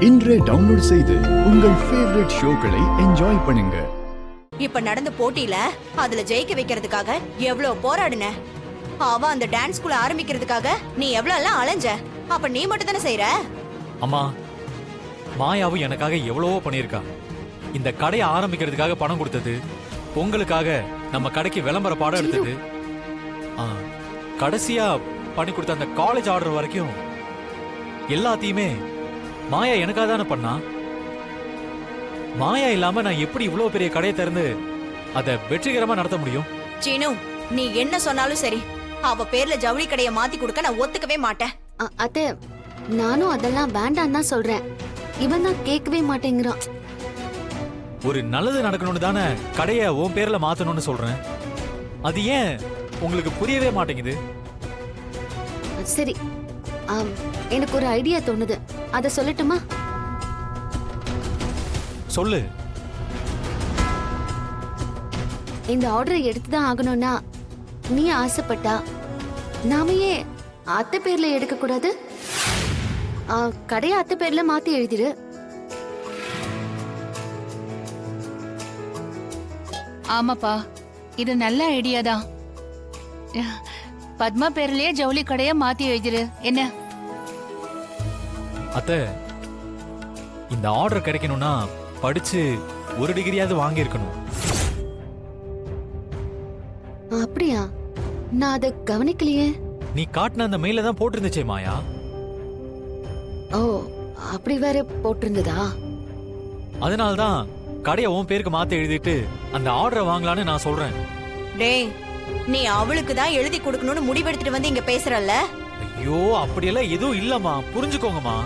இன்றே டவுன்லோட் செய்து உங்கள் ஃபேவரட் ஷோக்களை என்ஜாய் பண்ணுங்க. இப்ப நடந்த போட்டியில அதுல ஜெயிக்க வைக்கிறதுக்காக எவ்வளவு போராடுன. அவ அந்த டான்ஸ் ஸ்கூல் ஆரம்பிக்கிறதுக்காக நீ எவ்வளவு எல்லாம் அலைஞ்ச. அப்ப நீ மட்டும் தானே செய்யற. அம்மா, மாயாவும் எனக்காக எவ்வளவோ பண்ணியிருக்கா. இந்த கடையை ஆரம்பிக்கிறதுக்காக பணம் கொடுத்தது, பொங்கலுக்காக நம்ம கடைக்கு விளம்பர பாடம் எடுத்தது, கடைசியா பண்ணி கொடுத்த அந்த காலேஜ் ஆர்டர் வரைக்கும் எல்லாத்தையுமே மாயா எனக்காக தானே பண்ணா. மாயா இல்லாம நான் எப்படி இவ்வளவு பெரிய கடையை திறந்து அதை வெற்றிகரமா நடத்த முடியும்? சீனு, நீ என்ன சொன்னாலும் சரி, அவ பேர்ல ஜவுளி கடையை மாத்தி கொடுக்க நான் ஒத்துக்கவே மாட்டேன். அத்தை, நானும் அதெல்லாம் வேண்டாம் தான் சொல்றேன். இவன் தான் கேட்கவே மாட்டேங்கிறான். ஒரு நல்லது நடக்கணும்னு தானே கடையை உன் பேர்ல மாத்தணும்னு சொல்றேன். அது ஏன் உங்களுக்கு புரியவே மாட்டேங்குது? சரி, எனக்கு ஒரு ஐடியா தோணுது. அத சொல்லட்டுமா? சொல்லு. இந்த ஆர்டரை எடுத்துதான் ஆகணும்னா நீ ஆசைப்பட்டா நாம ஏன் அத்தை பேர்ல எடுக்க கூடாது? கடையை அத்தை பேர்ல மாத்தி எழுதிடு. ஆமாப்பா, இது நல்ல ஐடியா தான். பத்மா பேர்லயே ஜவுளி கடைய மாத்தி எழுதிரு. என்ன அத்தை, இந்த ஆர்டர் கிடைக்கணும்னா படிச்சு ஒரு டிகிரியாவது வாங்கி இருக்கணும். அப்படியா? நான் அதை கவனிக்கலையே. நீ காட்டின அந்த மெயில தான் போட்டிருந்துச்சே மாயா. ஓ, அப்படி வேற போட்டிருந்ததா? அதனால்தான் கடையை உன் பேருக்கு மாத்தி எழுதிட்டு அந்த ஆர்டரை வாங்கலான்னு நான் சொல்றேன். டேய், நீ அவளுக்கு தான் எழுதி கொடுக்கணும்னு முடிவெடுத்துட்டு வந்து இங்க பேசுறல்ல? ஐயோ, அப்படியெல்லாம் எதுவும் இல்லம்மா, புரிஞ்சுக்கோங்கம்மா.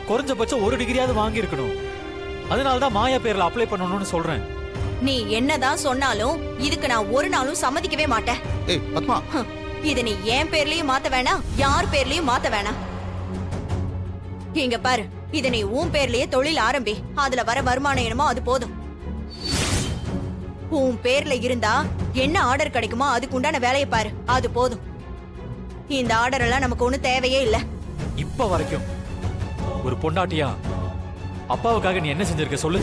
குறைஞ்சபட்சம் ஒரு டிகிரியாவது வாங்கி இருக்கணும். அதனாலதான் மாயா பேர்ல அப்ளை பண்ணணும்னு சொல்றேன். நீ என்னதான் சொன்னாலும் இதுக்கு நான் ஒரு நாளும் சம்மதிக்கவே மாட்டேன். ஏய் பத்மா, இத நீ என் பேர்லயும் மாத்த வேணாம், யார் பேர்லயும் மாத்த வேணாம். இங்க பாரு, இத நீ உன் பேர்லயே தொழில் ஆரம்பி. அதுல வர வருமானம் என்னமோ அது போதும். உன் பேர்ல இருந்தா என்ன ஆர்டர் கிடைக்குமோ அதுக்கு உண்டான வேலையை பாரு, அது போதும். இந்த ஆர்டர் எல்லாம் நமக்கு ஒண்ணு தேவையே இல்ல. இப்ப வரைக்கும் ஒரு பொண்டாட்டியா அப்பாவுக்காக நீ என்ன செஞ்சிருக்க சொல்லு.